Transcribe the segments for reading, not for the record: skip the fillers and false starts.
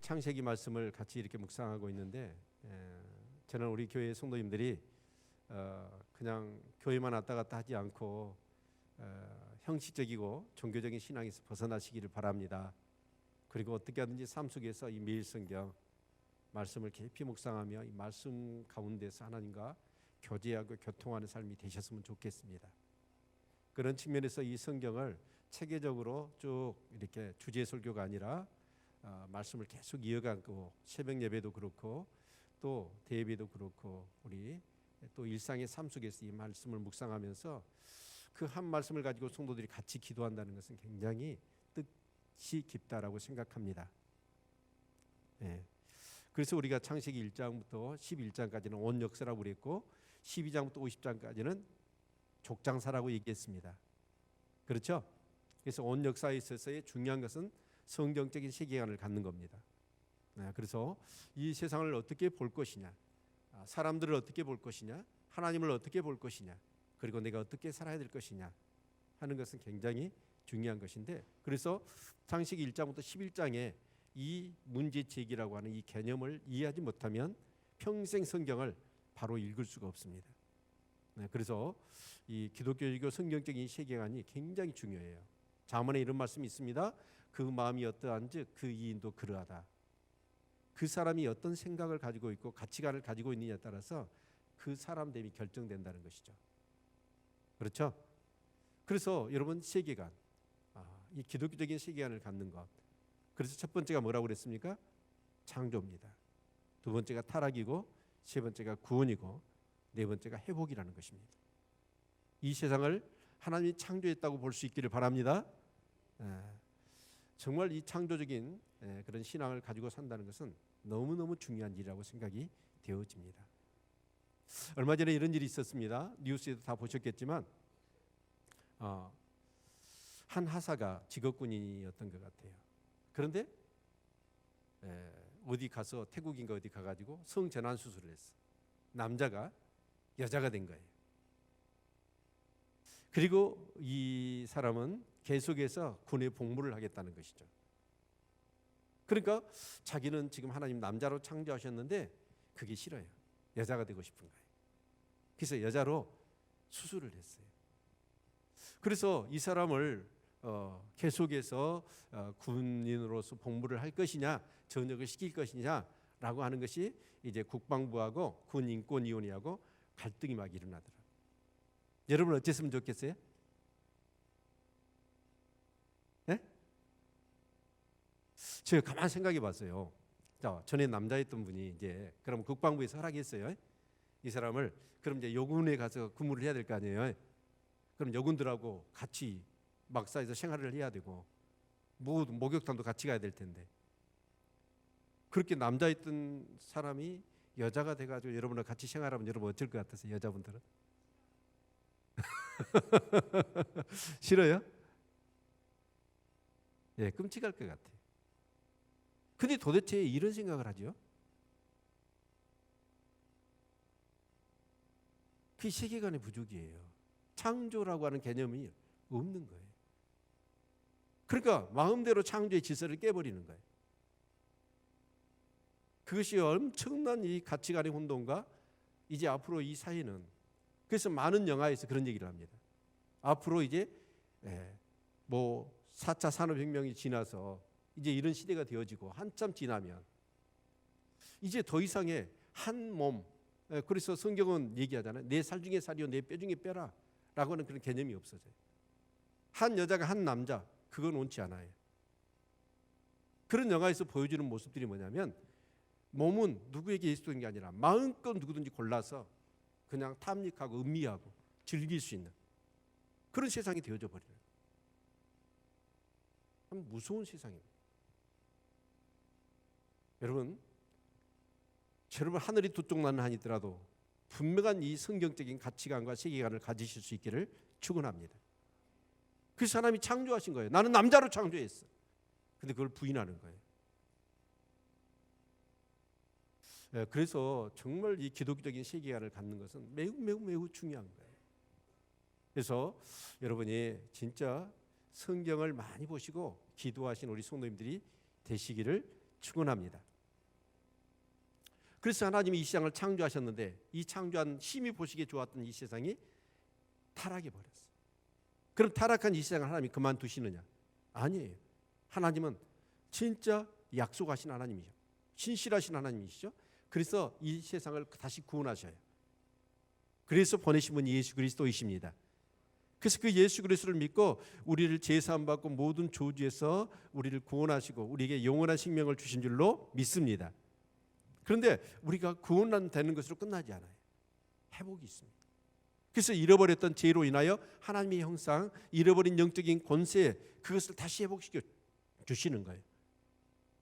창세기 말씀을 같이 이렇게 묵상하고 있는데 저는 우리 교회 성도님들이 그냥 교회만 왔다 갔다 하지 않고 형식적이고 종교적인 신앙에서 벗어나시기를 바랍니다. 그리고 어떻게 하든지 삶 속에서 이 매일 성경 말씀을 깊이 묵상하며 이 말씀 가운데서 하나님과 교제하고 교통하는 삶이 되셨으면 좋겠습니다. 그런 측면에서 이 성경을 체계적으로 쭉 이렇게 주제 설교가 아니라 말씀을 계속 이어가고 새벽 예배도 그렇고 또 대예배도 그렇고 우리 또 일상의 삶 속에서 이 말씀을 묵상하면서 그 한 말씀을 가지고 성도들이 같이 기도한다는 것은 굉장히 뜻이 깊다라고 생각합니다. 그래서 우리가 창세기 1장부터 11장까지는 온 역사라고 그랬고 12장부터 50장까지는 족장사라고 얘기했습니다. 그렇죠? 그래서 온 역사에 있어서의 중요한 것은 성경적인 세계관을 갖는 겁니다. 그래서 이 세상을 어떻게 볼 것이냐, 사람들을 어떻게 볼 것이냐, 하나님을 어떻게 볼 것이냐, 그리고 내가 어떻게 살아야 될 것이냐 하는 것은 굉장히 중요한 것인데, 그래서 창세기 1장부터 11장에 이 문제 제기라고 하는 이 개념을 이해하지 못하면 평생 성경을 바로 읽을 수가 없습니다. 그래서 이 기독교적 성경적인 세계관이 굉장히 중요해요. 잠언에 이런 말씀이 있습니다. 그 마음이 어떠한즉 그 이인도 그러하다. 그 사람이 어떤 생각을 가지고 있고 가치관을 가지고 있느냐에 따라서 그 사람 됨이 결정된다는 것이죠. 그렇죠? 그래서 여러분 세계관, 이 기독교적인 세계관을 갖는 것. 그래서 첫 번째가 뭐라고 그랬습니까? 창조입니다. 두 번째가 타락이고 세 번째가 구원이고 네 번째가 회복이라는 것입니다. 이 세상을 하나님이 창조했다고 볼 수 있기를 바랍니다. 정말 이 창조적인 그런 신앙을 가지고 산다는 것은 너무너무 중요한 일이라고 생각이 되어집니다. 얼마 전에 이런 일이 있었습니다. 뉴스에도 다 보셨겠지만 한 하사가 직업군인이었던 것 같아요. 그런데 어디 가서 태국인가 어디 가가지고 성전환 수술을 했어. 남자가 여자가 된 거예요. 그리고 이 사람은 계속해서 군에 복무를 하겠다는 것이죠. 그러니까 자기는 지금 하나님 남자로 창조하셨는데 그게 싫어요. 여자가 되고 싶은 거예요. 그래서 여자로 수술을 했어요. 그래서 이 사람을 계속해서 군인으로서 복무를 할 것이냐, 전역을 시킬 것이냐라고 하는 것이 이제 국방부하고 군인권위원회하고 갈등이 막 일어나더라고요. 여러분 어땠으면 좋겠어요? 네? 제가 가만 생각해 봤어요. 자, 전에 남자였던 분이 이제 그럼 국방부에서 허락했어요. 이 사람을 그럼 이제 여군에 가서 근무를 해야 될 거 아니에요. 그럼 여군들하고 같이 막사에서 생활을 해야 되고 목욕탕도 같이 가야 될 텐데 그렇게 남자였던 사람이 여자가 돼가지고 여러분과 같이 생활하면 여러분 어쩔 것 같아서 여자분들은 싫어요? 예, 끔찍할 것 같아요. 근데 도대체 이런 생각을 하죠. 그 세계관의 부족이에요. 창조라고 하는 개념이 없는 거예요. 그러니까 마음대로 창조의 질서를 깨버리는 거예요. 그것이 엄청난 이 가치관의 혼돈과 이제 앞으로 이 사회는 그래서 많은 영화에서 그런 얘기를 합니다. 앞으로 이제 뭐 4차 산업혁명이 지나서 이제 이런 시대가 되어지고 한참 지나면 이제 더 이상의 한 몸, 그래서 성경은 얘기하잖아요. 내 살 중에 살이요 내 뼈 중에 뼈라 라고 하는 그런 개념이 없어져요. 한 여자가 한 남자, 그건 옳지 않아요. 그런 영화에서 보여주는 모습들이 뭐냐면 몸은 누구에게 예속된 게 아니라 마음껏 누구든지 골라서 그냥 탐닉하고 음미하고 즐길 수 있는 그런 세상이 되어져 버려요. 참 무서운 세상입니다. 여러분 하늘이 두 쪽 나는 한이 있더라도 분명한 이 성경적인 가치관과 세계관을 가지실 수 있기를 축원합니다. 그 사람이 창조하신 거예요. 나는 남자로 창조했어. 근데 그걸 부인하는 거예요. 그래서 정말 이 기독교적인 세계관을 갖는 것은 매우 중요한 거예요. 그래서 여러분이 진짜 성경을 많이 보시고 기도하신 우리 성도님들이 되시기를 축원합니다. 그래서 하나님이 이 세상을 창조하셨는데 이 창조한 심히 보시기에 좋았던 이 세상이 타락해 버렸어요. 그럼 타락한 이 세상을 하나님이 그만두시느냐? 아니에요. 하나님은 진짜 약속하신 하나님이죠. 신실하신 하나님이시죠. 그래서 이 세상을 다시 구원하셔요. 그래서 보내신 분이 예수 그리스도이십니다. 그래서 그 예수 그리스도를 믿고 우리를 제사함 받고 모든 저주에서 우리를 구원하시고 우리에게 영원한 생명을 주신 줄로 믿습니다. 그런데 우리가 구원되는 것으로 끝나지 않아요. 회복이 있습니다. 그래서 잃어버렸던 죄로 인하여 하나님의 형상, 잃어버린 영적인 권세, 그것을 다시 회복시켜 주시는 거예요.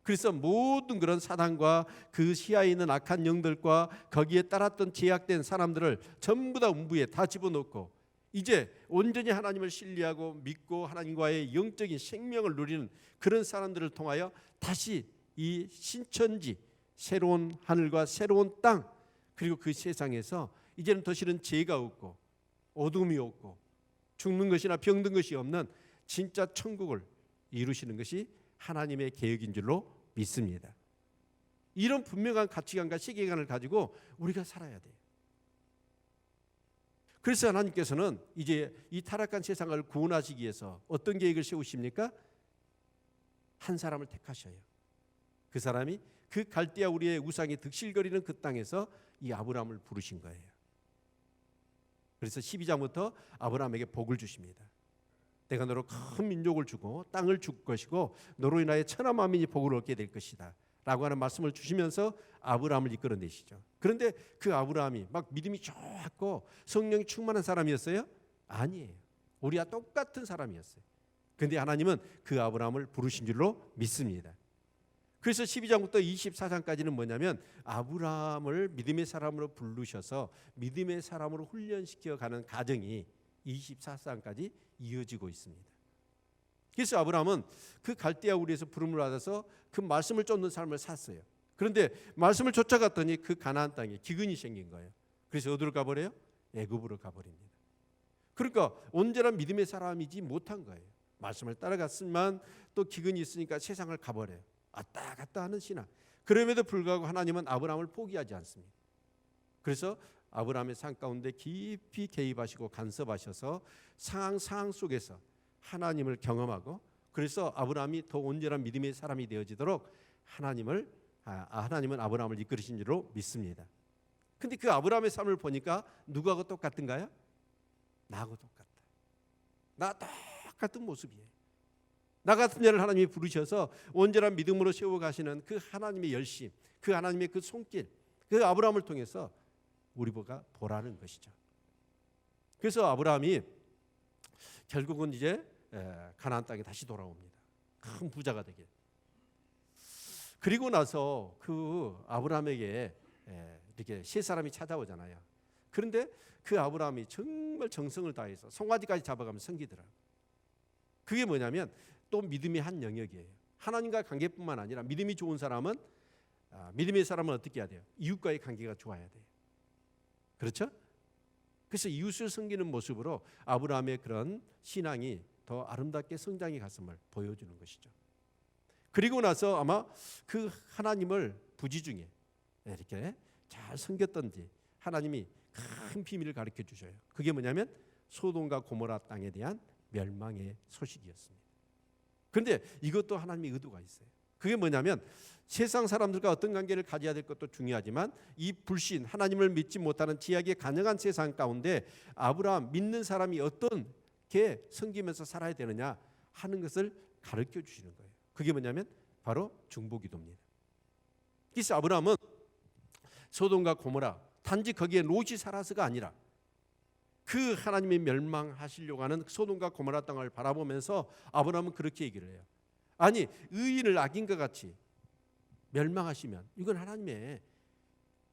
그래서 모든 그런 사단과 그 시야에 있는 악한 영들과 거기에 따랐던 제약된 사람들을 전부 다 음부에 다 집어넣고 이제 온전히 하나님을 신뢰하고 믿고 하나님과의 영적인 생명을 누리는 그런 사람들을 통하여 다시 이 신천지, 새로운 하늘과 새로운 땅, 그리고 그 세상에서 이제는 더 싫은 죄가 없고 어둠이 없고 죽는 것이나 병든 것이 없는 진짜 천국을 이루시는 것이 하나님의 계획인 줄로 믿습니다. 이런 분명한 가치관과 세계관을 가지고 우리가 살아야 돼요. 그래서 하나님께서는 이제 이 타락한 세상을 구원하시기 위해서 어떤 계획을 세우십니까? 한 사람을 택하셔요. 그 사람이 그 갈대아 우리의 우상이 득실거리는 그 땅에서 이 아브라함을 부르신 거예요. 그래서 12장부터 아브라함에게 복을 주십니다. 내가 너로 큰 민족을 주고 땅을 줄 것이고 너로 인하여 천하 만민이 복을 얻게 될 것이다 라고 하는 말씀을 주시면서 아브라함을 이끌어내시죠. 그런데 그 아브라함이 막 믿음이 좋았고 성령이 충만한 사람이었어요? 아니에요. 우리와 똑같은 사람이었어요. 그런데 하나님은 그 아브라함을 부르신 줄로 믿습니다. 그래서 12장부터 24장까지는 뭐냐면 아브라함을 믿음의 사람으로 부르셔서 믿음의 사람으로 훈련시켜 가는 과정이 24장까지 이어지고 있습니다. 그래서 아브라함은 그 갈대아 우리에서 부름을 받아서 그 말씀을 쫓는 삶을 샀어요. 그런데 말씀을 쫓아갔더니 그 가나안 땅에 기근이 생긴 거예요. 그래서 어디로 가버려요? 애굽으로 가버립니다. 그러니까 온전한 믿음의 사람이지 못한 거예요. 말씀을 따라갔지만 또 기근이 있으니까 세상을 가버려요. 왔다 갔다 하는 신앙. 그럼에도 불구하고 하나님은 아브라함을 포기하지 않습니다. 그래서 아브라함의 삶 가운데 깊이 개입하시고 간섭하셔서 상황 속에서 하나님을 경험하고 그래서 아브라함이 더 온전한 믿음의 사람이 되어지도록 하나님은 아브라함을 이끌으신 줄로 믿습니다. 근데 그 아브라함의 삶을 보니까 누구하고 똑같은가요? 나하고 똑같다. 나 똑같은 모습이에요. 나 같은 자를 하나님이 부르셔서 온전한 믿음으로 세워가시는 그 하나님의 열심, 그 하나님의 그 손길, 그 아브라함을 통해서 우리가 보라는 것이죠. 그래서 아브라함이 결국은 이제 가나안 땅에 다시 돌아옵니다. 큰 부자가 되게. 그리고 나서 그 아브라함에게 이렇게 세 사람이 찾아오잖아요. 그런데 그 아브라함이 정말 정성을 다해서 송아지까지 잡아가면 섬기더라고요. 그게 뭐냐면 또 믿음의 한 영역이에요. 하나님과 관계뿐만 아니라 믿음이 좋은 사람은 믿음의 사람은 어떻게 해야 돼요? 이웃과의 관계가 좋아야 돼요. 그렇죠? 그래서 이웃을 섬기는 모습으로 아브라함의 그런 신앙이 더 아름답게 성장해 갔음을 보여주는 것이죠. 그리고 나서 아마 그 하나님을 부지 중에 이렇게 잘 섬겼던지 하나님이 큰 비밀을 가르쳐 주셔요. 그게 뭐냐면 소돔과 고모라 땅에 대한 멸망의 소식이었습니다. 그런데 이것도 하나님의 의도가 있어요. 그게 뭐냐면 세상 사람들과 어떤 관계를 가져야 될 것도 중요하지만 이 불신, 하나님을 믿지 못하는 지약의 간영한 세상 가운데 아브라함 믿는 사람이 어떻게 섬기면서 살아야 되느냐 하는 것을 가르쳐 주시는 거예요. 그게 뭐냐면 바로 중보기도입니다. 그래서 아브라함은 소돔과 고모라 단지 거기에 롯이 살아서가 아니라 그 하나님이 멸망하시려고 하는 소돔과 고모라 땅을 바라보면서 아브라함은 그렇게 얘기를 해요. 아니 의인을 악인과 같이 멸망하시면 이건 하나님의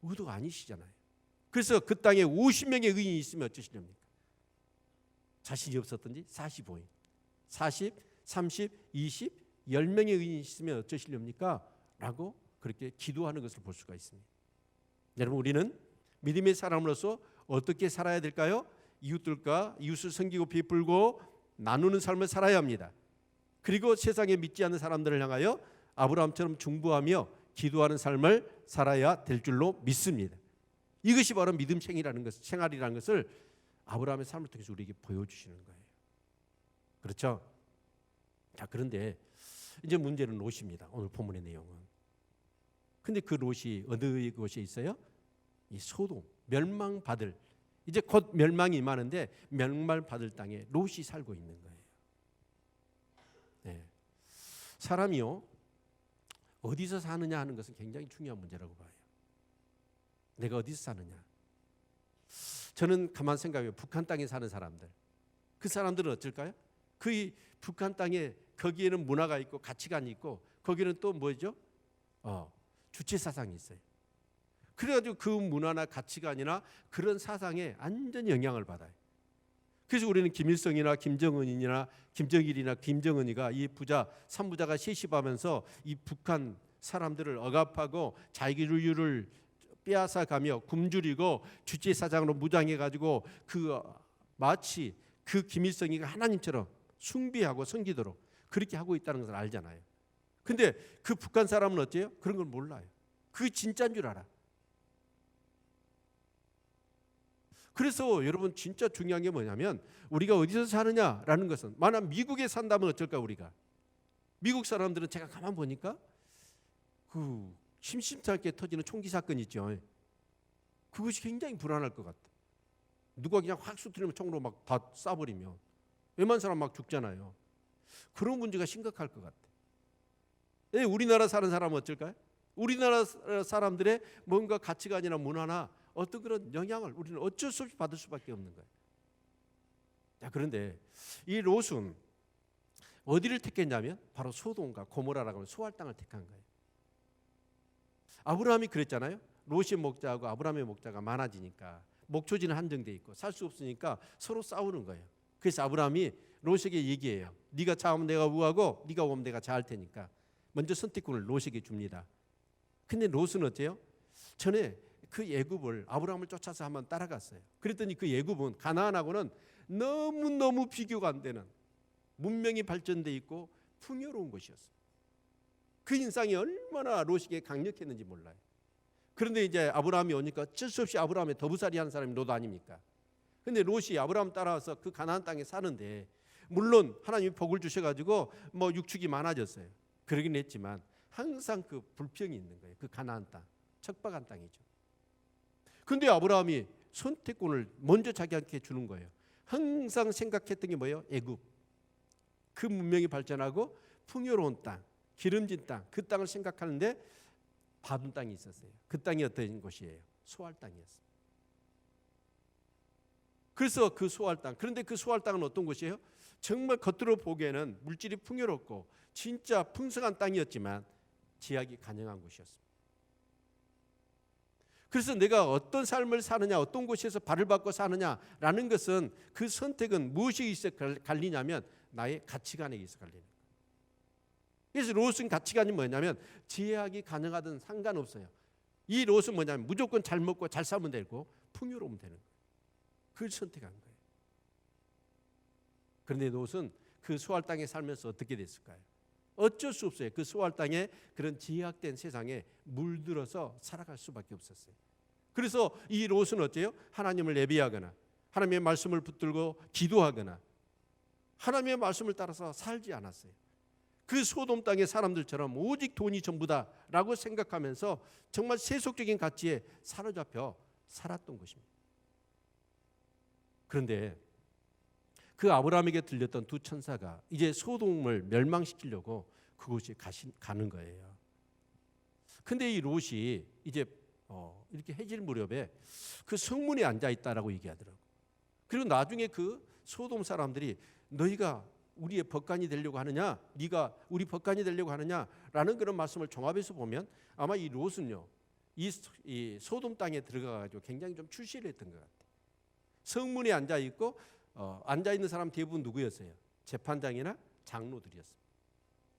의도가 아니시잖아요. 그래서 그 땅에 50명의 의인이 있으면 어쩌시렵니까? 자신이 없었던지 45인 40, 30, 20, 10명의 의인이 있으면 어쩌시렵니까? 라고 그렇게 기도하는 것을 볼 수가 있습니다. 여러분 우리는 믿음의 사람으로서 어떻게 살아야 될까요? 이웃을 섬기고 베풀고 나누는 삶을 살아야 합니다. 그리고 세상에 믿지 않는 사람들을 향하여 아브라함처럼 중보하며 기도하는 삶을 살아야 될 줄로 믿습니다. 이것이 바로 믿음 생활이라는 것을 아브라함의 삶을 통해서 우리에게 보여주시는 거예요. 그렇죠? 자, 그런데 이제 문제는 롯입니다. 오늘 본문의 내용은. 근데 그 롯이 어느 곳에 있어요? 이 소돔, 멸망받을, 이제 곧 멸망이 임하는데 멸망받을 땅에 롯이 살고 있는 거예요. 네. 사람이요, 어디서 사느냐 하는 것은 굉장히 중요한 문제라고 봐요. 내가 어디서 사느냐. 저는 가만 생각해요. 북한 땅에 사는 사람들, 그 사람들은 어쩔까요? 그 북한 땅에 거기에는 문화가 있고 가치관이 있고 거기는 또 뭐죠? 주체 사상이 있어요. 그래가지고 그 문화나 가치관이나 그런 사상에 완전 영향을 받아요. 그래서 우리는 김일성이나 김정은이나 김정일이나 김정은이가 이 부자 3부자가 세십하면서 이 북한 사람들을 억압하고 자기주의를 빼앗아가며 굶주리고 주체 사상으로 무장해가지고 그 마치 그 김일성이가 하나님처럼 숭배하고 섬기도록 그렇게 하고 있다는 것을 알잖아요. 근데 그 북한 사람은 어때요? 그런 걸 몰라요. 그게 진짜인 줄 알아. 그래서 여러분 진짜 중요한 게 뭐냐면 우리가 어디서 사느냐라는 것은, 만약 미국에 산다면 어쩔까? 우리가 미국 사람들은 제가 가만 보니까 그 심심치 않게 터지는 총기 사건 있죠. 그것이 굉장히 불안할 것 같아. 누가 그냥 확 쏘트리면 총으로 막 다 쏴버리면 웬만한 사람 막 죽잖아요. 그런 문제가 심각할 것 같아. 우리나라 사는 사람은 어쩔까요? 우리나라 사람들의 뭔가 가치관이나 문화나 어떤 그런 영향을 우리는 어쩔 수 없이 받을 수밖에 없는 거예요. 자, 그런데 이 롯은 어디를 택했냐면 바로 소돔과 고모라라고 하는 소알 땅을 택한 거예요. 아브라함이 그랬잖아요. 롯의 목자하고 아브라함의 목자가 많아지니까 목초지는 한정돼 있고 살 수 없으니까 서로 싸우는 거예요. 그래서 아브라함이 롯에게 얘기해요. 네가 자면 내가 우하고 네가 오면 내가 자할 테니까 먼저 선택권을 롯에게 줍니다. 근데 롯은 어때요? 전에 그 애굽을 아브라함을 쫓아서 한번 따라갔어요. 그랬더니 그 애굽은 가나안하고는 너무너무 비교가 안 되는 문명이 발전돼 있고 풍요로운 곳이었어요. 그 인상이 얼마나 롯에게 강력했는지 몰라요. 그런데 이제 아브라함이 오니까 어쩔 수 없이 아브라함의 더부살이 하는 사람이 롯 아닙니까? 근데 롯이 아브라함 따라와서 그 가나안 땅에 사는데 물론 하나님이 복을 주셔가지고 뭐 육축이 많아졌어요. 그러긴 했지만 항상 그 불평이 있는 거예요. 그 가나안 땅, 척박한 땅이죠. 근데 아브라함이 선택권을 먼저 자기한테 주는 거예요. 항상 생각했던 게 뭐예요? 애굽. 그 문명이 발전하고 풍요로운 땅, 기름진 땅, 그 땅을 생각하는데 받은 땅이 있었어요. 그 땅이 어떤 곳이에요? 소알 땅이었어요. 그래서 그 소알 땅, 그런데 그 소알 땅은 어떤 곳이에요? 정말 겉으로 보기에는 물질이 풍요롭고 진짜 풍성한 땅이었지만 제약이 가능한 곳이었습니다. 그래서 내가 어떤 삶을 사느냐, 어떤 곳에서 발을 받고 사느냐라는 것은 그 선택은 무엇이 있어 갈리냐면 나의 가치관에 있어 갈리는 거예요. 그래서 롯은 가치관이 뭐냐면 제약이 가능하든 상관없어요. 이 롯은 뭐냐면 무조건 잘 먹고 잘 살면 되고 풍요로우면 되는 거예요. 그걸 선택한 거예요. 그런데 롯은 그 소알 땅에 살면서 어떻게 됐을까요? 어쩔 수 없어요. 그 소알 땅에 그런 제약된 세상에 물들어서 살아갈 수밖에 없었어요. 그래서 이 롯은 어때요? 하나님을 예배하거나 하나님의 말씀을 붙들고 기도하거나 하나님의 말씀을 따라서 살지 않았어요. 그 소돔 땅의 사람들처럼 오직 돈이 전부다라고 생각하면서 정말 세속적인 가치에 사로잡혀 살았던 것입니다. 그런데 그 아브라함에게 들렸던 두 천사가 이제 소돔을 멸망시키려고 그곳에 가는 거예요. 근데 이 롯이 이제 이렇게 해질 무렵에 그 성문에 앉아 있다라고 얘기하더라고. 그리고 나중에 그 소돔 사람들이 너희가 우리의 법관이 되려고 하느냐, 네가 우리 법관이 되려고 하느냐라는 그런 말씀을 종합해서 보면 아마 이 롯은요, 이 소돔 땅에 들어가가지고 굉장히 좀 출시를 했던 것 같아요. 성문에 앉아 있고 앉아 있는 사람 대부분 누구였어요? 재판장이나 장로들이었어요.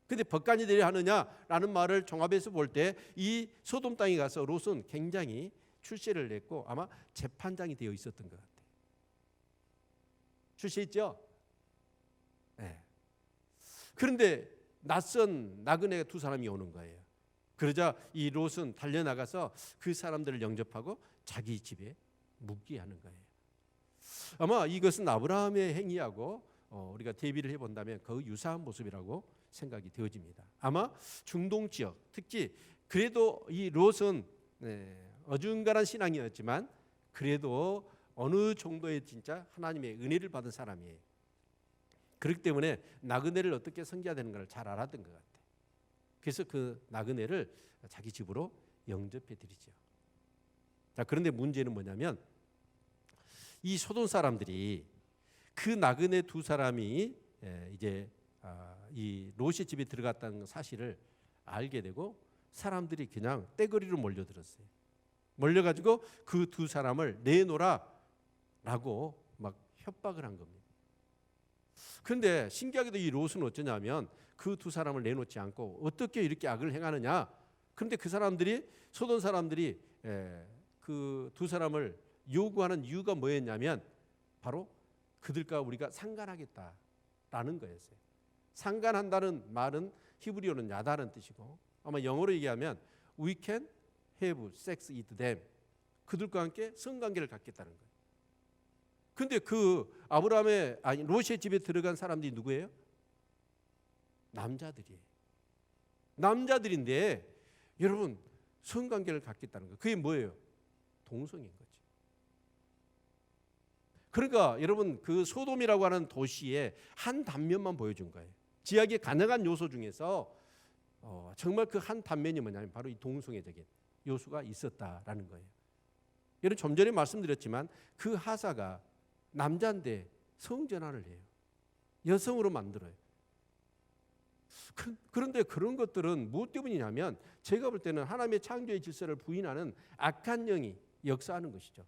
근데 법관이 되려 하느냐라는 말을 종합해서 볼 때 이 소돔 땅에 가서 롯은 굉장히 출세를 했고 아마 재판장이 되어 있었던 것 같아요. 출세했죠? 네. 그런데 낯선 나그네 두 사람이 오는 거예요. 그러자 이 롯은 달려나가서 그 사람들을 영접하고 자기 집에 묵게 하는 거예요. 아마 이것은 아브라함의 행위하고 우리가 대비를 해본다면 거의 유사한 모습이라고 생각이 되어집니다. 아마 중동 지역, 특히 그래도 이 롯은 어중간한 신앙이었지만 그래도 어느 정도의 진짜 하나님의 은혜를 받은 사람이에요. 그렇기 때문에 나그네를 어떻게 섬겨야 되는 걸 잘 알았던 것 같아요. 그래서 그 나그네를 자기 집으로 영접해 드리죠. 자, 그런데 문제는 뭐냐면 이 소돔 사람들이 그 나그네 두 사람이 이제 이 롯의 집에 들어갔다는 사실을 알게 되고 사람들이 그냥 떼거리로 몰려들었어요. 몰려가지고 그 두 사람을 내놓으라라고 막 협박을 한 겁니다. 그런데 신기하게도 이 롯은 어쩌냐면 그 두 사람을 내놓지 않고 어떻게 이렇게 악을 행하느냐. 그런데 그 사람들이 소돔 사람들이 그 두 사람을 요구하는 이유가 뭐였냐면 바로 그들과 우리가 상관하겠다라는 거였어요. 상관한다는 말은 히브리어는 야다는 뜻이고 아마 영어로 얘기하면 we can have sex with them. 그들과 함께 성관계를 갖겠다는 거예요. 근데 그 롯의 집에 들어간 사람들이 누구예요? 남자들이에요. 남자들인데 여러분 성관계를 갖겠다는 거예요. 그게 뭐예요? 동성인 거죠. 그러니까 여러분 그 소돔이라고 하는 도시의 한 단면만 보여준 거예요. 지역의 가능한 요소 중에서 정말 그 한 단면이 뭐냐면 바로 이 동성애적인 요소가 있었다라는 거예요. 여러분 좀 전에 말씀드렸지만 그 하사가 남자인데 성전환을 해요. 여성으로 만들어요. 그런데 그런 것들은 무엇 때문이냐면 제가 볼 때는 하나님의 창조의 질서를 부인하는 악한 영이 역사하는 것이죠.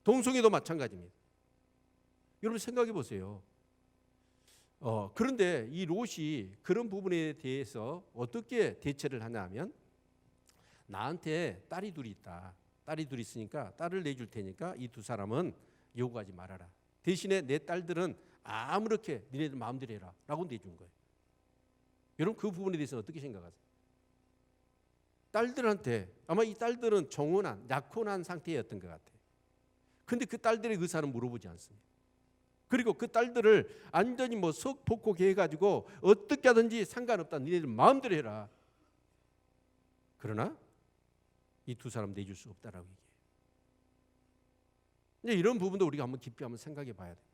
동성애도 마찬가지입니다. 여러분 생각해 보세요. 그런데 이 롯이 그런 부분에 대해서 어떻게 대처를 하냐면 나한테 딸이 둘이 있다. 딸이 둘이 있으니까 딸을 내줄 테니까 이 두 사람은 요구하지 말아라. 대신에 내 딸들은 아무렇게 니네들 마음대로 해라 라고 내준 거예요. 여러분 그 부분에 대해서 어떻게 생각하세요? 딸들한테 아마 이 딸들은 정혼한 약혼한 상태였던 것 같아요. 그런데 그 딸들의 의사는 물어보지 않습니다. 그리고 그 딸들을 완전히 뭐 석복곡해 가지고 어떻게 하든지 상관없다. 니네들 마음대로 해라. 그러나 이 두 사람 내줄 수 없다라고 얘기해요. 이제 이런 부분도 우리가 한번 깊이 한번 생각해 봐야 돼요.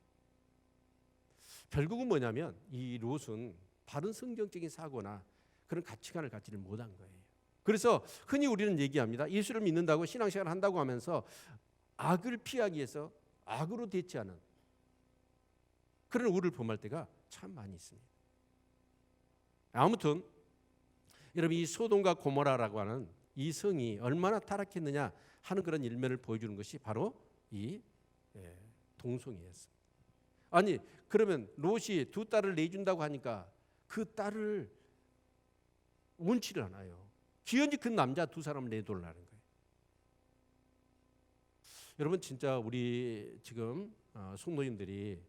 결국은 뭐냐면 이 롯은 바른 성경적인 사고나 그런 가치관을 갖지를 못한 거예요. 그래서 흔히 우리는 얘기합니다. 예수를 믿는다고 신앙생활을 한다고 하면서 악을 피하기 위해서 악으로 대처하는 그런 우를 범할 때가 참 많이 있습니다. 아무튼 여러분 이 소돔과 고모라라고 하는 이 성이 얼마나 타락했느냐 하는 그런 일면을 보여주는 것이 바로 이 동성애였습니다. 아니 그러면 롯이 두 딸을 내준다고 하니까 그 딸을 원치를 않아요. 기어이 그 남자 두 사람을 내돌라는 거예요. 여러분 진짜 우리 지금 성도님들이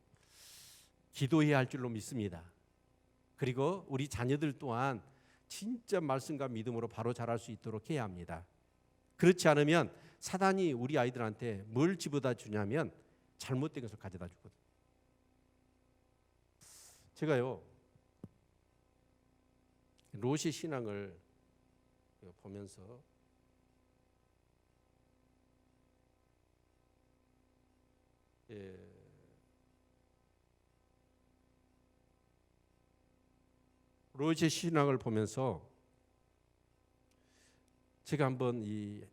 기도해야 할 줄로 믿습니다. 그리고 우리 자녀들 또한 진짜 말씀과 믿음으로 바로 자랄 수 있도록 해야 합니다. 그렇지 않으면 사단이 우리 아이들한테 뭘 집어다 주냐면 잘못된 것을 가져다 주거든요. 제가요 롯의 신앙을 보면서 롯의 신앙을 보면서 제가 한번 이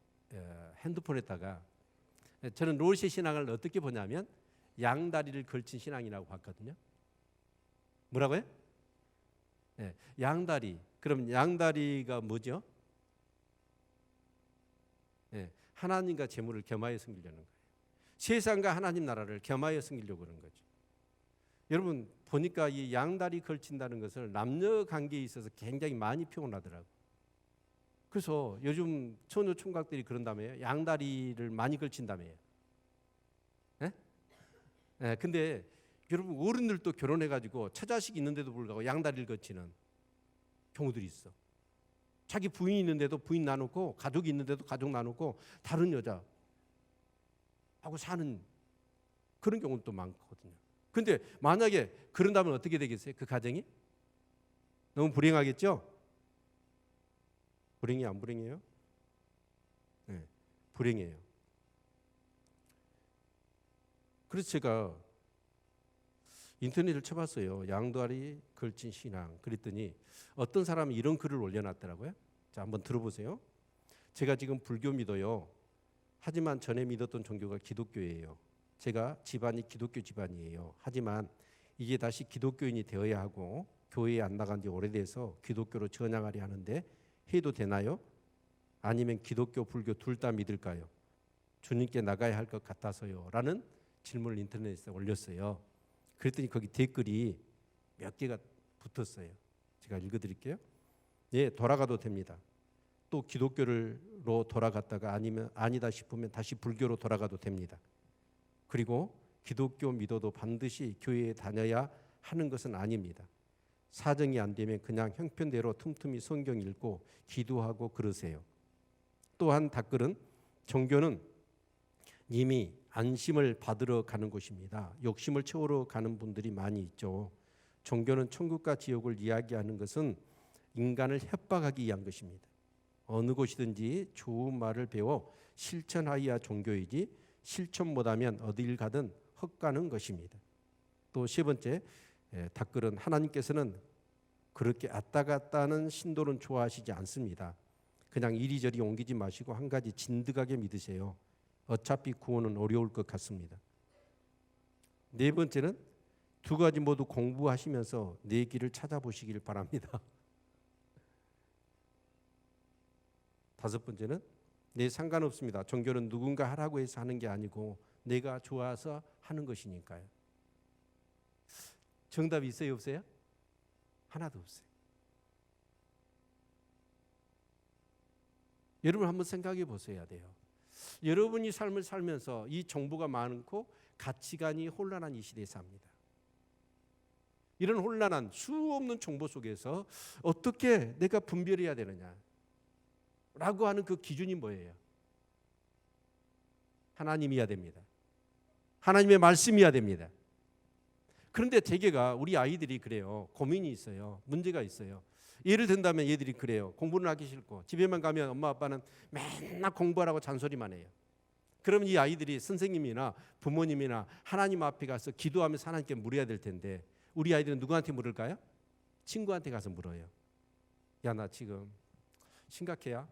핸드폰에다가 저는 롯의 신앙을 어떻게 보냐면 양다리를 걸친 신앙이라고 봤거든요. 뭐라고요? 네, 양다리. 그럼 양다리가 뭐죠? 네, 하나님과 재물을 겸하여 섬기려는 거예요. 세상과 하나님 나라를 겸하여 섬기려고 그런 거죠. 여러분 보니까 이 양다리 걸친다는 것을 남녀 관계에 있어서 굉장히 많이 표현하더라고요. 그래서 요즘 처녀 총각들이 그런다며요. 양다리를 많이 걸친다며요. 네? 네, 근데 여러분 어른들도 결혼해가지고 처자식 있는데도 불구하고 양다리를 걸치는 경우들이 있어. 자기 부인이 있는데도 부인 나누고 가족이 있는데도 가족 나누고 다른 여자하고 사는 그런 경우도 많거든요. 근데 만약에 그런다면 어떻게 되겠어요? 그 가정이? 너무 불행하겠죠? 불행이 안 불행해요? 네, 불행해요. 그래서 제가 인터넷을 쳐봤어요. 양다리 걸친 신앙. 그랬더니 어떤 사람이 이런 글을 올려놨더라고요. 자, 한번 들어보세요. 제가 지금 불교 믿어요. 하지만 전에 믿었던 종교가 기독교예요. 제가 집안이 기독교 집안이에요. 하지만 이제 다시 기독교인이 되어야 하고 교회에 안 나간 지 오래돼서 기독교로 전향하려 하는데 해도 되나요? 아니면 기독교, 불교 둘 다 믿을까요? 주님께 나가야 할 것 같아서요. 라는 질문을 인터넷에 올렸어요. 그랬더니 거기 댓글이 몇 개가 붙었어요. 제가 읽어드릴게요. 예, 돌아가도 됩니다. 또 기독교로 돌아갔다가 아니면 아니다 싶으면 다시 불교로 돌아가도 됩니다. 그리고 기독교 믿어도 반드시 교회에 다녀야 하는 것은 아닙니다. 사정이 안 되면 그냥 형편대로 틈틈이 성경 읽고 기도하고 그러세요. 또한 댓글은 종교는 이미 안심을 받으러 가는 곳입니다. 욕심을 채우러 가는 분들이 많이 있죠. 종교는 천국과 지옥을 이야기하는 것은 인간을 협박하기 위한 것입니다. 어느 곳이든지 좋은 말을 배워 실천하여야 종교이지 실천 못하면 어딜 가든 헛가는 것입니다. 또 세 번째 댓글은 하나님께서는 그렇게 왔다 갔다 하는 신도는 좋아하시지 않습니다. 그냥 이리저리 옮기지 마시고 한 가지 진득하게 믿으세요. 어차피 구원은 어려울 것 같습니다. 네 번째는 두 가지 모두 공부하시면서 내 길을 찾아보시길 바랍니다. 다섯 번째는 네, 상관없습니다. 종교는 누군가 하라고 해서 하는 게 아니고 내가 좋아서 하는 것이니까요. 정답이 있어요, 없어요? 하나도 없어요. 여러분 한번 생각해 보셔야 돼요. 여러분이 삶을 살면서 이 정보가 많고 가치관이 혼란한 이 시대에 삽니다. 이런 혼란한 수없는 정보 속에서 어떻게 내가 분별해야 되느냐 라고 하는 그 기준이 뭐예요? 하나님이어야 됩니다. 하나님의 말씀이어야 됩니다. 그런데 대개가 우리 아이들이 그래요. 고민이 있어요. 문제가 있어요. 예를 든다면 얘들이 그래요. 공부는 하기 싫고 집에만 가면 엄마 아빠는 맨날 공부하라고 잔소리만 해요. 그럼 이 아이들이 선생님이나 부모님이나 하나님 앞에 가서 기도하면서 하나님께 물어야 될 텐데 우리 아이들은 누구한테 물을까요? 친구한테 가서 물어요. 야, 나 지금 심각해야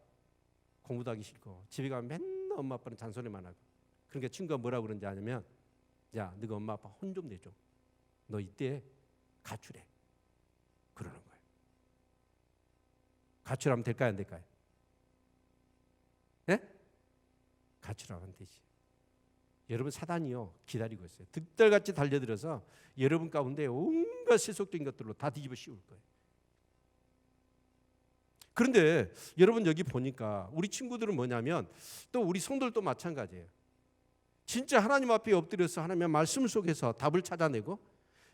공부도 하기 싫고 집에 가면 맨날 엄마 아빠는 잔소리만 하고 그러니까 친구가 뭐라고 그러는지 아냐면 야, 너가 엄마 아빠 혼 좀 내줘. 너 이때 가출해. 그러는 거예요. 가출하면 될까요, 안 될까요? 네? 가출하면 되지. 여러분 사단이요 기다리고 있어요. 득달같이 달려들어서 여러분 가운데 온갖 세속적인 것들로 다 뒤집어 씌울 거예요. 그런데 여러분 여기 보니까 우리 친구들은 뭐냐면 또 우리 성도들도 마찬가지예요. 진짜 하나님 앞에 엎드려서 하나님의 말씀 속에서 답을 찾아내고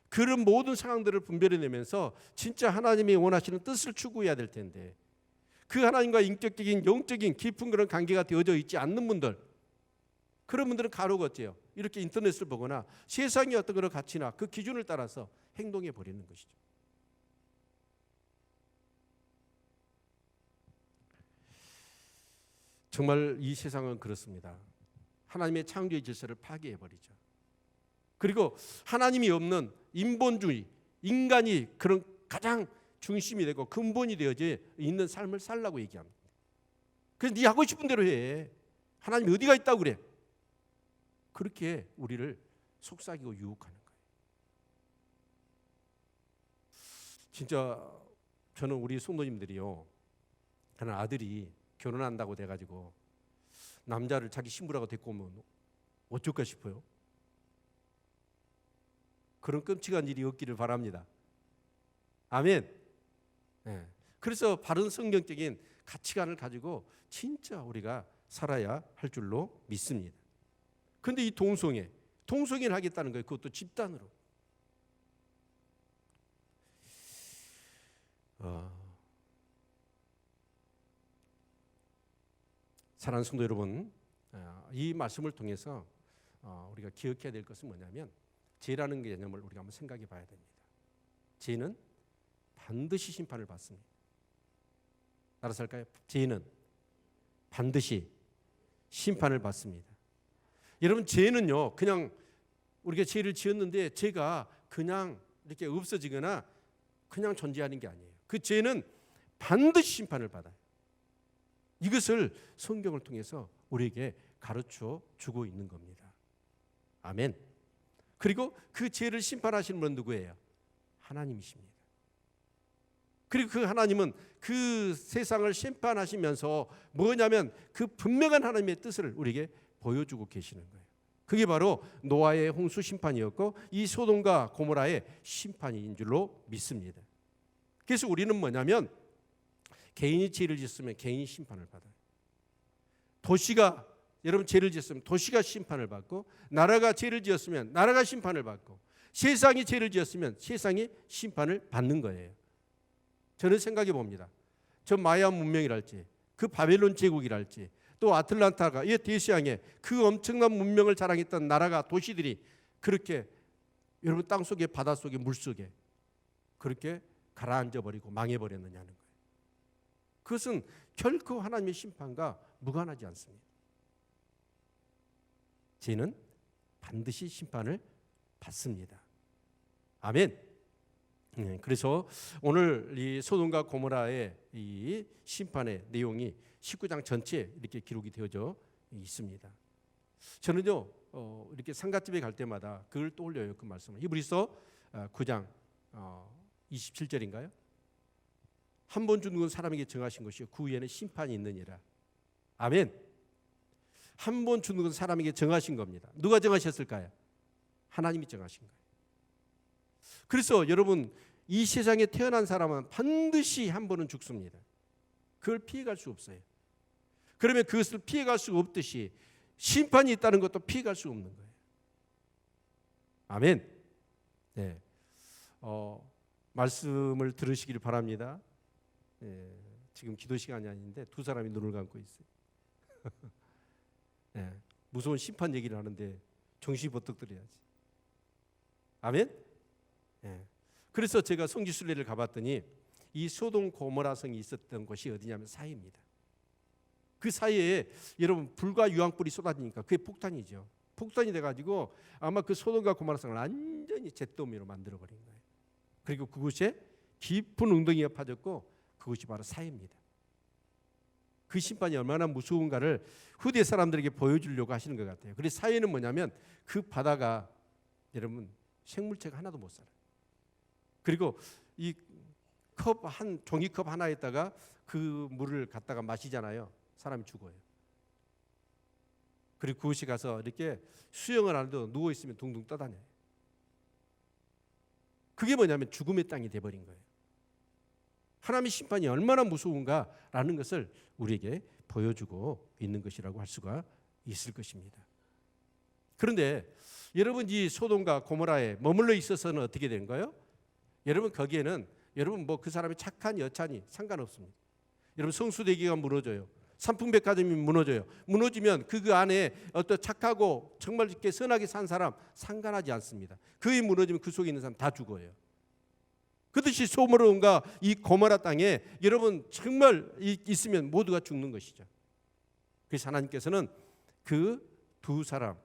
그런 모든 상황들을 분별해내면서 진짜 하나님이 원하시는 뜻을 추구해야 될 텐데 그 하나님과 인격적인 영적인 깊은 그런 관계가 되어져 있지 않는 분들 그런 분들은 가로가 어째요? 이렇게 인터넷을 보거나 세상의 어떤 그런 가치나 그 기준을 따라서 행동해 버리는 것이죠. 정말 이 세상은 그렇습니다. 하나님의 창조의 질서를 파괴해 버리죠. 그리고 하나님이 없는 인본주의, 인간이 그런 가장 중심이 되고 근본이 되어져 있는 삶을 살라고 얘기합니다. 그래서 네 하고 싶은 대로 해. 하나님이 어디가 있다고 그래. 그렇게 우리를 속삭이고 유혹하는 거예요. 진짜 저는 우리 성도님들이요. 하는 아들이 결혼한다고 돼가지고 남자를 자기 신부라고 데리고 오면 어쩔까 싶어요. 그런 끔찍한 일이 없기를 바랍니다. 아멘. 네. 그래서 바른 성경적인 가치관을 가지고 진짜 우리가 살아야 할 줄로 믿습니다. 그런데 이 동성애를 하겠다는 거예요. 그것도 집단으로. 사랑하는 성도 여러분, 이 말씀을 통해서 우리가 기억해야 될 것은 뭐냐면 죄라는 개념을 우리가 한번 생각해 봐야 됩니다. 죄는 반드시 심판을 받습니다. 따라서 할까요? 죄는 반드시 심판을 받습니다. 여러분, 죄는요, 그냥 우리가 죄를 지었는데 죄가 그냥 이렇게 없어지거나 그냥 존재하는 게 아니에요. 그 죄는 반드시 심판을 받아요. 이것을 성경을 통해서 우리에게 가르쳐 주고 있는 겁니다. 아멘. 그리고 그 죄를 심판하시는 분은 누구예요? 하나님이십니다. 그리고 그 하나님은 그 세상을 심판하시면서 뭐냐면 그 분명한 하나님의 뜻을 우리에게 보여주고 계시는 거예요. 그게 바로 노아의 홍수 심판이었고 이 소돔과 고모라의 심판인 줄로 믿습니다. 그래서 우리는 뭐냐면 개인이 죄를 짓으면 개인이 심판을 받아요. 도시가 여러분 죄를 지었으면 도시가 심판을 받고, 나라가 죄를 지었으면 나라가 심판을 받고, 세상이 죄를 지었으면 세상이 심판을 받는 거예요. 저는 생각해 봅니다. 저 마야 문명이랄지 그 바벨론 제국이랄지 또 아틀란타가 이 대서양에 그 엄청난 문명을 자랑했던 나라가, 도시들이 그렇게 여러분 땅속에, 바닷속에, 물속에 그렇게 가라앉아 버리고 망해 버렸느냐는 거예요. 그것은 결코 하나님의 심판과 무관하지 않습니다. 죄는 반드시 심판을 받습니다. 아멘. 그래서 오늘 이 소돔과 고모라의 이 심판의 내용이 19장 전체에 이렇게 기록이 되어져 있습니다. 저는요 이렇게 상가집에 갈 때마다 그걸 떠올려요. 그 말씀을 히브리서 9장 27절인가요? 한 번 죽는 건 사람에게 정하신 것이요 그 후에는 심판이 있느니라. 아멘. 한 번 죽는 건 사람에게 정하신 겁니다. 누가 정하셨을까요? 하나님이 정하신 거예요. 그래서 여러분, 이 세상에 태어난 사람은 반드시 한 번은 죽습니다. 그걸 피해갈 수 없어요. 그러면 그것을 피해갈 수가 없듯이 심판이 있다는 것도 피해갈 수 없는 거예요. 아멘. 네. 말씀을 들으시길 바랍니다. 지금 기도 시간이 아닌데 두 사람이 눈을 감고 있어요. 무서운 심판 얘기를 하는데 정신이 버뜩 들어야지. 아멘. 그래서 제가 성지순례를 가봤더니 이 소돔 고모라 성이 있었던 곳이 어디냐면 사해입니다. 그 사이에 여러분 불과 유황불이 쏟아지니까 그게 폭탄이죠. 폭탄이 돼가지고 아마 그 소돔과 고모라 성을 완전히 잿더미로 만들어버린 거예요. 그리고 그곳에 깊은 웅덩이가 파졌고 그것이 바로 사해입니다. 그 심판이 얼마나 무서운가를 후대 사람들에게 보여주려고 하시는 것 같아요. 그래서 사해는 뭐냐면 그 바다가 여러분 생물체가 하나도 못 살아요. 그리고 이 컵 한 종이컵 하나에다가 그 물을 갖다가 마시잖아요. 사람이 죽어요. 그리고 그곳에 가서 이렇게 수영을 안 해도 누워 있으면 둥둥 떠다녀요. 그게 뭐냐면 죽음의 땅이 돼버린 거예요. 하나님의 심판이 얼마나 무서운가라는 것을 우리에게 보여주고 있는 것이라고 할 수가 있을 것입니다. 그런데 여러분, 이 소돔과 고모라에 머물러 있어서는 어떻게 된가요? 여러분, 거기에는 여러분 뭐 그 사람이 착한 여찬이 상관없습니다. 여러분, 성수대기가 무너져요. 삼풍백화점이 무너져요. 무너지면 그 안에 어떤 착하고 정말 이렇게 선하게 산 사람 상관하지 않습니다. 그게 무너지면 그 속에 있는 사람 다 죽어요. 그렇듯이 소돔과 이 고모라 땅에 여러분 정말 있으면 모두가 죽는 것이죠. 그래서 하나님께서는 그 두 사람,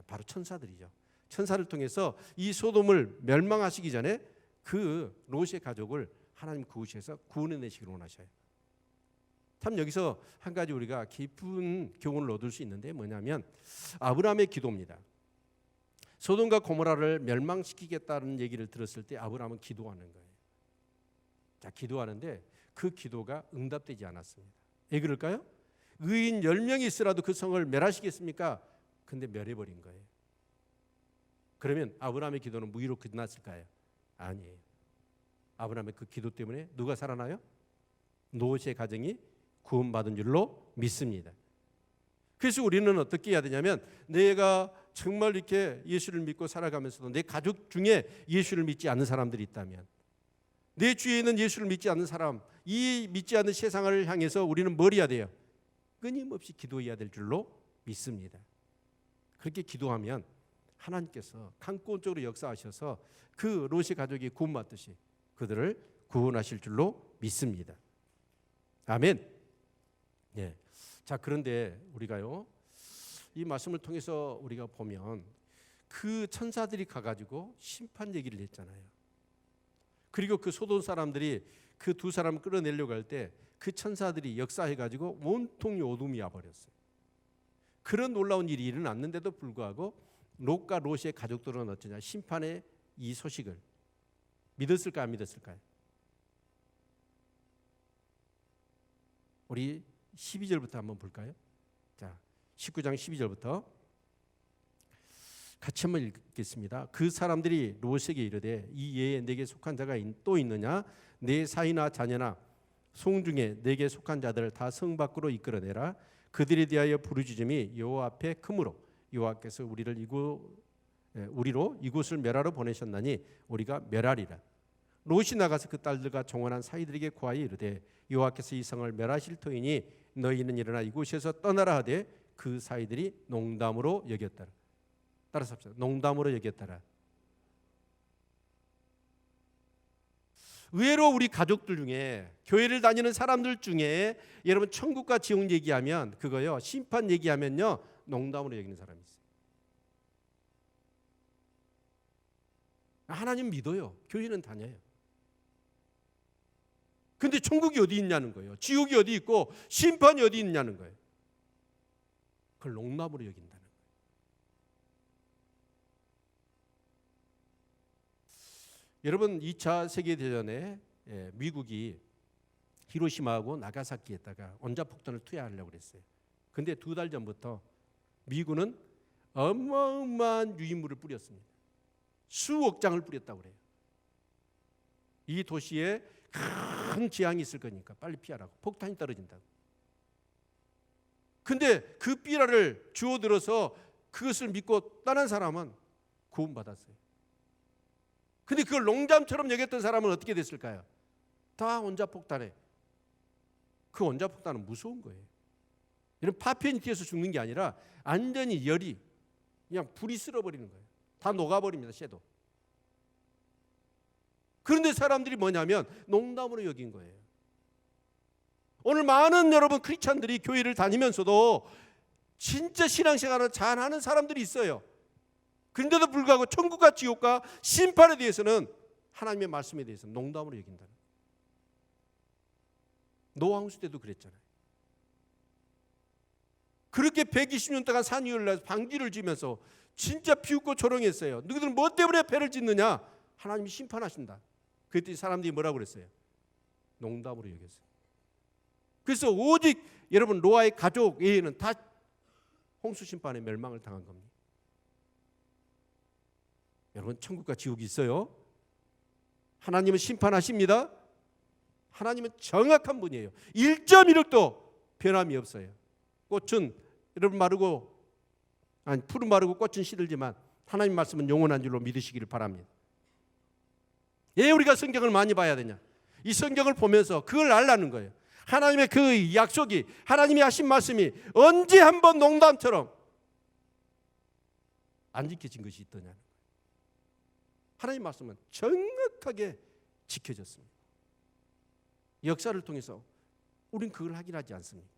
바로 천사들이죠. 천사를 통해서 이 소돔을 멸망하시기 전에 그 롯의 가족을 하나님 그곳에서 구원해내시기를 원하셔요. 참 여기서 한 가지 우리가 깊은 교훈을 얻을 수 있는데 뭐냐면 아브라함의 기도입니다. 소돔과 고모라를 멸망시키겠다는 얘기를 들었을 때 아브라함은 기도하는 거예요. 자, 기도하는데 그 기도가 응답되지 않았습니다. 왜 그럴까요? 의인 10명이 있으라도 그 성을 멸하시겠습니까? 근데 멸해버린 거예요. 그러면 아브라함의 기도는 무의로 끝났을까요? 아니에요. 아브라함의 그 기도 때문에 누가 살아나요? 롯의 가정이 구원받은 줄로 믿습니다. 그래서 우리는 어떻게 해야 되냐면 내가 정말 이렇게 예수를 믿고 살아가면서도 내 가족 중에 예수를 믿지 않는 사람들이 있다면, 내 주위에 있는 예수를 믿지 않는 사람, 이 믿지 않는 세상을 향해서 우리는 뭘 해야 돼요? 끊임없이 기도해야 될 줄로 믿습니다. 그렇게 기도하면 하나님께서 강권적으로 역사하셔서 그 롯의 가족이 구원받듯이 그들을 구원하실 줄로 믿습니다. 아멘. 예. 자, 그런데 우리가요, 이 말씀을 통해서 우리가 보면 그 천사들이 가가지고 심판 얘기를 했잖아요. 그리고 그 소돔 사람들이 그 두 사람을 끌어내려고 할 때 그 천사들이 역사해가지고 온통이 어둠이 와버렸어요. 그런 놀라운 일이 일어났는데도 불구하고 롯과 롯의 가족들은 어쩌냐, 심판의 이 소식을 믿었을까요, 안 믿었을까요? 우리 12절부터 한번 볼까요? 자, 19장 12절부터 같이 한번 읽겠습니다. 그 사람들이 롯에게 이르되 이 예에 내게 속한 자가 또 있느냐? 내 사이나 자녀나 송 중에 내게 속한 자들을 다 성 밖으로 이끌어내라. 그들에 대하여 부르짖음이 여호와 앞에 크므로 여호와께서 우리로 이곳을 멸하러 보내셨나니 우리가 멸하리라. 롯이 나가서 그 딸들과 종원한 사이들에게 고하여 이르되 여호와께서 이 성을 멸하실 터이니 너희는 일어나 이곳에서 떠나라 하되 그 사이들이 농담으로 여겼더라. 따라서 합시다. 농담으로 여겼더라. 의외로 우리 가족들 중에, 교회를 다니는 사람들 중에 여러분 천국과 지옥 얘기하면 그거요, 심판 얘기하면요 농담으로 여기는 사람이 있어요. 하나님 믿어요. 교회는 다녀요. 근데 천국이 어디 있냐는 거예요. 지옥이 어디 있고 심판이 어디 있냐는 거예요. 그걸 농담으로 여긴다는 거예요. 여러분 2차 세계대전에 미국이 히로시마하고 나가사키에다가 원자폭탄을 투여하려고 그랬어요. 근데 2달 전부터 미군은 어마어마한 유인물을 뿌렸습니다. 수억 장을 뿌렸다고 그래요. 이 도시에 큰 재앙이 있을 거니까 빨리 피하라고. 폭탄이 떨어진다고. 근데 그 삐라를 주워들어서 그것을 믿고 떠난 사람은 구원받았어요. 근데 그걸 농담처럼 여겼던 사람은 어떻게 됐을까요? 다 원자폭탄에. 그 원자폭탄은 무서운 거예요. 이런 파편이 튀어서 죽는 게 아니라 완전히 열이 그냥 불이 쓸어버리는 거예요. 다 녹아버립니다. 쇠도. 그런데 사람들이 뭐냐면 농담으로 여긴 거예요. 오늘 많은 여러분 크리스찬들이 교회를 다니면서도 진짜 신앙생활을 잘하는 사람들이 있어요. 그런데도 불구하고 천국과 지옥과 심판에 대해서는 하나님의 말씀에 대해서 농담으로 여긴다는 거예요. 노아 홍수 때도 그랬잖아요. 그렇게 120년 동안 산 위를 방귀를 쥐면서 진짜 비웃고 조롱했어요. 너희들은 뭐 때문에 배를 짓느냐? 하나님이 심판하신다. 그랬더니 사람들이 뭐라고 그랬어요? 농담으로 여겼어요. 그래서 오직 여러분 노아의 가족 외에는 다 홍수 심판에 멸망을 당한 겁니다. 여러분 천국과 지옥이 있어요. 하나님은 심판하십니다. 하나님은 정확한 분이에요. 1.1획도 변함이 없어요. 꽃은 여러분 마르고 풀은 마르고 꽃은 시들지만 하나님 말씀은 영원한 줄로 믿으시기를 바랍니다. 왜 우리가 성경을 많이 봐야 되냐? 이 성경을 보면서 그걸 알라는 거예요. 하나님의 그 약속이, 하나님이 하신 말씀이 언제 한번 농담처럼 안 지켜진 것이 있더냐는 거예요. 하나님 말씀은 정확하게 지켜졌습니다. 역사를 통해서 우린 그걸 확인하지 않습니까?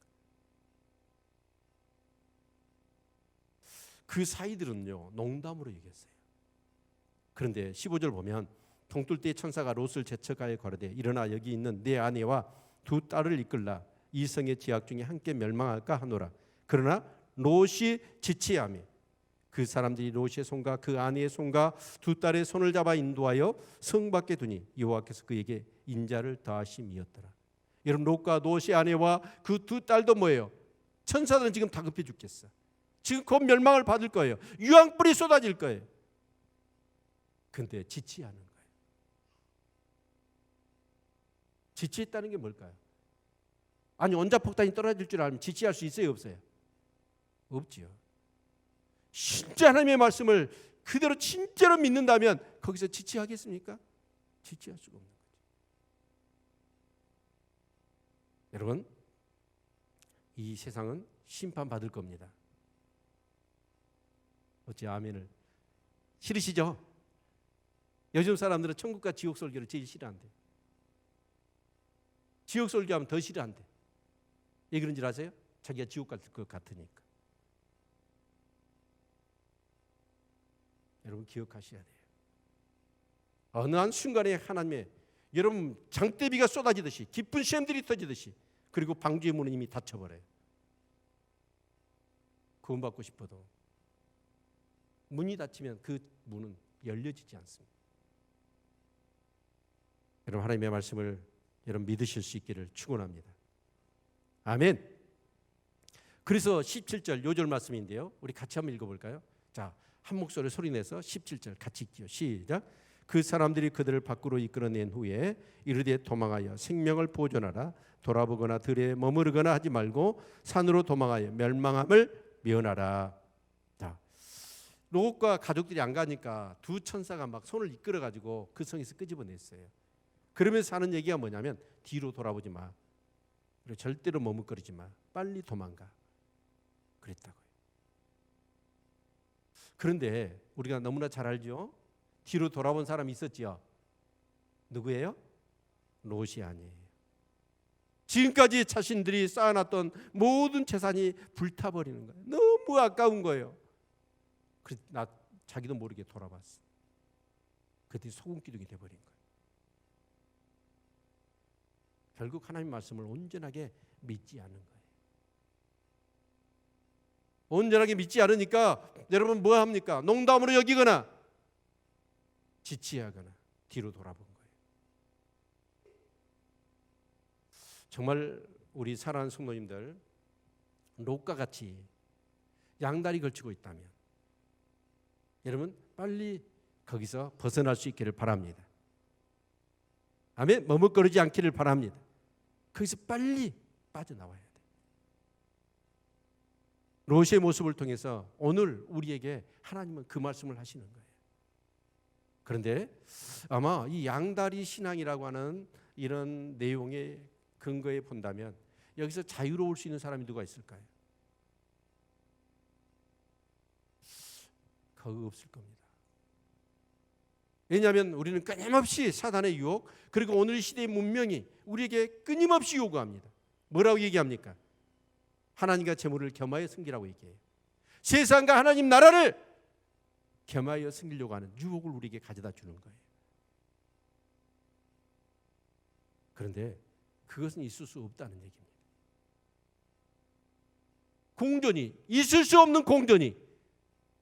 그 사이들은요 농담으로 얘기했어요. 그런데 15절 보면 동떨 때 천사가 롯을 제쳐가에 거르되 일어나 여기 있는 내 아내와 두 딸을 이끌라. 이 성의 지약 중에 함께 멸망할까 하노라. 그러나 롯이 지체하며 그 사람들이 롯의 손과 그 아내의 손과 두 딸의 손을 잡아 인도하여 성 밖에 두니 여호와께서 그에게 인자를 더하심이었더라. 여러분 롯과 롯의 아내와 그 두 딸도 뭐예요? 천사들은 지금 다급해 죽겠어. 지금 곧 멸망을 받을 거예요. 유황불이 쏟아질 거예요. 근데 지체하는 거예요. 지체했다는 게 뭘까요? 아니 원자폭탄이 떨어질 줄 알면 지체할 수 있어요, 없어요? 없지요. 진짜 하나님의 말씀을 그대로 진짜로 믿는다면 거기서 지체하겠습니까? 지체할 수가 없는 거죠. 여러분 이 세상은 심판받을 겁니다. 어째 아멘을 싫으시죠? 요즘 사람들은 천국과 지옥 설교를 제일 싫어한대. 지옥 설교하면 더 싫어한대. 왜 그런 줄 아세요? 자기가 지옥 갈 것 같으니까. 여러분 기억하셔야 돼요. 어느 한 순간에 하나님의 여러분 장대비가 쏟아지듯이 깊은 샘들이 터지듯이 그리고 방주의 문은 이미 닫혀버려요. 구원받고 싶어도 문이 닫히면 그 문은 열려지지 않습니다. 여러분 하나님의 말씀을 여러분 믿으실 수 있기를 축원합니다. 아멘. 그래서 17절 요절 말씀인데요. 우리 같이 한번 읽어볼까요? 자, 한 목소리 소리내서 17절 같이 읽기요. 시작. 그 사람들이 그들을 밖으로 이끌어낸 후에 이르되 도망하여 생명을 보존하라. 돌아보거나 들에 머무르거나 하지 말고 산으로 도망하여 멸망함을 면하라. 자, 롯과 가족들이 안 가니까 두 천사가 막 손을 이끌어가지고 그 성에서 끄집어냈어요. 그러면서 하는 얘기가 뭐냐면 뒤로 돌아보지 마. 그리고 절대로 머뭇거리지 마. 빨리 도망가. 그랬다고요. 그런데 우리가 너무나 잘 알죠. 뒤로 돌아본 사람이 있었지요. 누구예요? 롯이 아니에요. 지금까지 자신들이 쌓아놨던 모든 재산이 불타버리는 거예요. 너무 아까운 거예요. 그래서 자기도 모르게 돌아봤어. 그때 소금기둥이 돼버린 거예요. 결국 하나님 말씀을 온전하게 믿지 않는 거예요. 온전하게 믿지 않으니까 여러분 뭐 합니까? 농담으로 여기거나 지치하거나 뒤로 돌아본 거예요. 정말 우리 사랑하는 성도님들 롯과 같이 양다리 걸치고 있다면 여러분 빨리 거기서 벗어날 수 있기를 바랍니다. 아멘. 머뭇거리지 않기를 바랍니다. 거기서 빨리 빠져나와야 돼. 롯의 모습을 통해서 오늘 우리에게 하나님은 그 말씀을 하시는 거예요. 그런데 아마 이 양다리 신앙이라고 하는 이런 내용의 근거에 본다면 여기서 자유로울 수 있는 사람이 누가 있을까요? 거의 없을 겁니다. 왜냐하면 우리는 끊임없이 사단의 유혹 그리고 오늘 시대의 문명이 우리에게 끊임없이 요구합니다. 뭐라고 얘기합니까? 하나님과 재물을 겸하여 섬기라고 얘기해요. 세상과 하나님 나라를 겸하여 섬기려고 하는 유혹을 우리에게 가져다 주는 거예요. 그런데 그것은 있을 수 없다는 얘기입니다. 공존이 있을 수 없는 공존이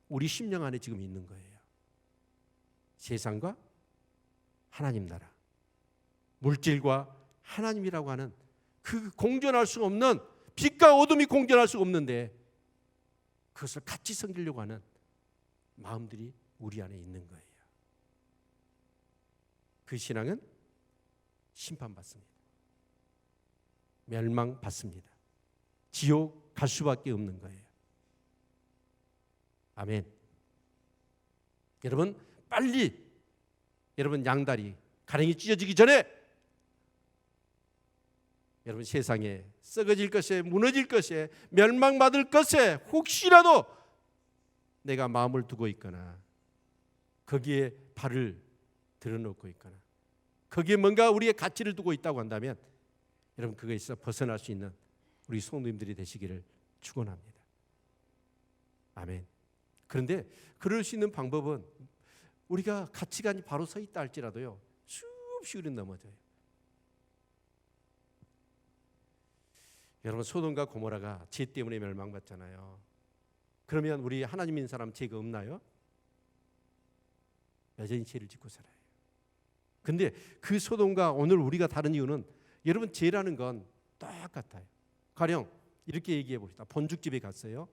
우리 심령 안에 지금 있는 거예요. 세상과 하나님 나라, 물질과 하나님이라고 하는 그 공존할 수 없는 빛과 어둠이 공존할 수 없는데 그것을 같이 섬기려고 하는 마음들이 우리 안에 있는 거예요. 그 신앙은 심판받습니다. 멸망받습니다. 지옥 갈 수밖에 없는 거예요. 아멘. 여러분 빨리 여러분 양다리 가랭이 찢어지기 전에 여러분 세상에 썩어질 것에 무너질 것에 멸망받을 것에 혹시라도 내가 마음을 두고 있거나 거기에 발을 들어놓고 있거나 거기에 뭔가 우리의 가치를 두고 있다고 한다면 여러분 그거에서 벗어날 수 있는 우리 성도님들이 되시기를 축원합니다. 아멘. 그런데 그럴 수 있는 방법은 우리가 가치관이 바로 서 있다 할지라도요 수없이 우리는 넘어져요. 여러분 소돔과 고모라가 죄 때문에 멸망받잖아요. 그러면 우리 하나님 믿는 사람 죄가 없나요? 여전히 죄를 짓고 살아요. 근데 그 소돔과 오늘 우리가 다른 이유는 여러분 죄라는 건 똑같아요. 가령 이렇게 얘기해 봅시다. 본죽집에 갔어요.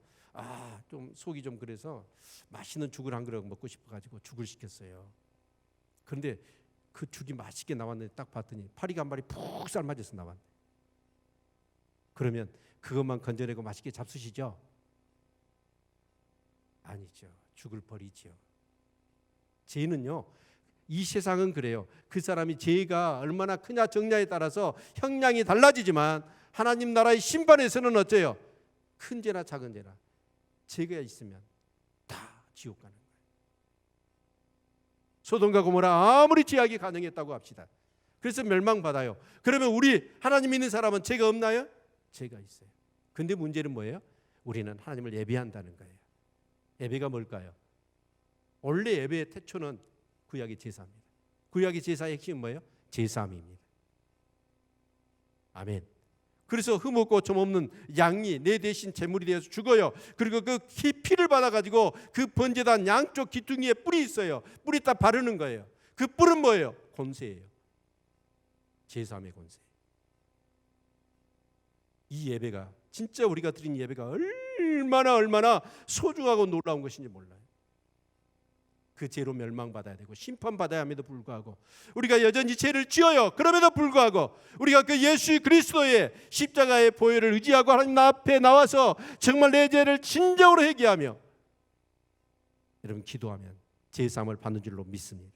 좀 속이 좀 그래서 맛있는 죽을 한 그릇 먹고 싶어가지고 죽을 시켰어요. 그런데 그 죽이 맛있게 나왔는데 딱 봤더니 파리가 한 마리 푹 삶아져서 나왔네. 그러면 그것만 건져내고 맛있게 잡수시죠? 아니죠. 죽을 버리죠. 죄는요 이 세상은 그래요. 그 사람이 죄가 얼마나 크냐 적냐에 따라서 형량이 달라지지만 하나님 나라의 심판에서는 어째요? 큰 죄나 작은 죄나 죄가 있으면 다 지옥 가는 거예요. 소돔과 고모라 아무리 죄악이 가능했다고 합시다. 그래서 멸망받아요. 그러면 우리 하나님 믿는 사람은 죄가 없나요? 죄가 있어요. 근데 문제는 뭐예요? 우리는 하나님을 예배한다는 거예요. 예배가 뭘까요? 원래 예배의 태초는 구약의 제사입니다. 구약의 제사의 핵심은 뭐예요? 제사함입니다. 아멘. 그래서 흠없고 점 없는 양이 내 대신 제물이 되어서 죽어요. 그리고 그 피를 받아가지고 그 번제단 양쪽 귀퉁이에 뿔이 있어요. 뿔이 딱 바르는 거예요. 그 뿔은 뭐예요? 권세예요. 제사함의 권세. 이 예배가 진짜 우리가 드린 예배가 얼마나 소중하고 놀라운 것인지 몰라요. 그 죄로 멸망받아야 되고 심판받아야 함에도 불구하고 우리가 여전히 죄를 지어요. 그럼에도 불구하고 우리가 그 예수 그리스도의 십자가의 보혈을 의지하고 하나님 앞에 나와서 정말 내 죄를 진정으로 회개하며 여러분 기도하면 죄 사함을 받는 줄로 믿습니다.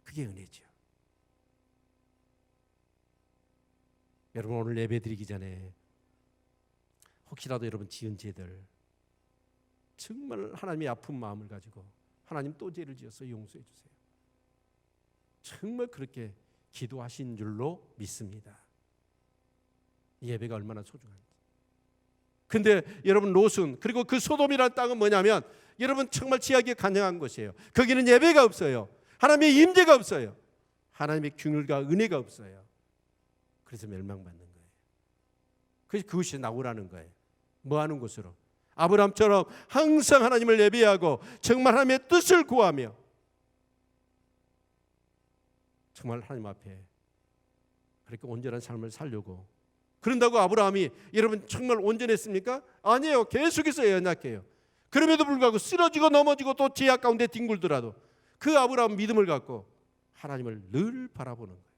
그게 은혜죠. 여러분 오늘 예배 드리기 전에 혹시라도 여러분 지은 죄들 정말 하나님의 아픈 마음을 가지고 하나님 또 죄를 지어서 용서해 주세요. 정말 그렇게 기도하신 줄로 믿습니다. 이 예배가 얼마나 소중한지. 근데 여러분 롯은 그리고 그 소돔이라는 땅은 뭐냐면 여러분 정말 지하기에 간영한 것이에요. 거기는 예배가 없어요. 하나님의 임재가 없어요. 하나님의 긍휼과 은혜가 없어요. 그래서 멸망받는 거예요. 그래서 그것이 나오라는 거예요. 뭐 하는 곳으로? 아브라함처럼 항상 하나님을 예배하고 정말 하나님의 뜻을 구하며 정말 하나님 앞에 그렇게 온전한 삶을 살려고. 그런다고 아브라함이 여러분 정말 온전했습니까? 아니에요. 계속해서 연약해요. 그럼에도 불구하고 쓰러지고 넘어지고 또 죄악 가운데 뒹굴더라도 그 아브라함 믿음을 갖고 하나님을 늘 바라보는 거예요.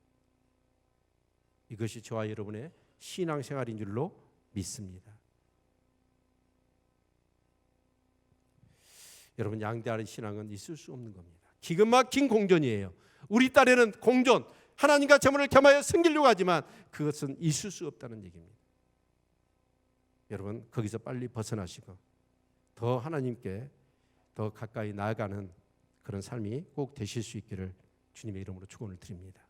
이것이 저와 여러분의 신앙생활인 줄로 믿습니다. 여러분 양다른 신앙은 있을 수 없는 겁니다. 기가 막힌 공전이에요. 우리 딴에는 공전, 하나님과 자문을 겸하여 섬기려고 하지만 그것은 있을 수 없다는 얘기입니다. 여러분 거기서 빨리 벗어나시고 더 하나님께 더 가까이 나아가는 그런 삶이 꼭 되실 수 있기를 주님의 이름으로 축원을 드립니다.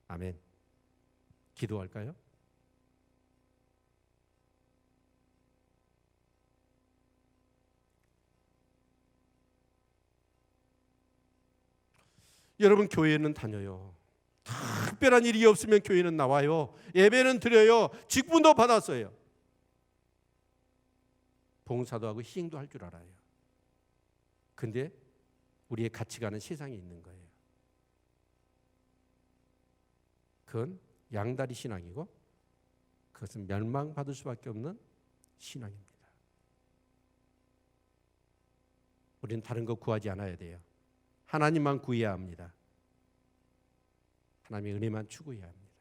아멘. 기도할까요? 여러분 교회는 다녀요. 특별한 일이 없으면 교회는 나와요. 예배는 드려요. 직분도 받았어요. 봉사도 하고 희생도 할 줄 알아요. 근데 우리의 가치관은 세상에 있는 거예요. 그건 양다리 신앙이고 그것은 멸망받을 수밖에 없는 신앙입니다. 우리는 다른 거 구하지 않아야 돼요. 하나님만 구해야 합니다. 하나님의 은혜만 추구해야 합니다.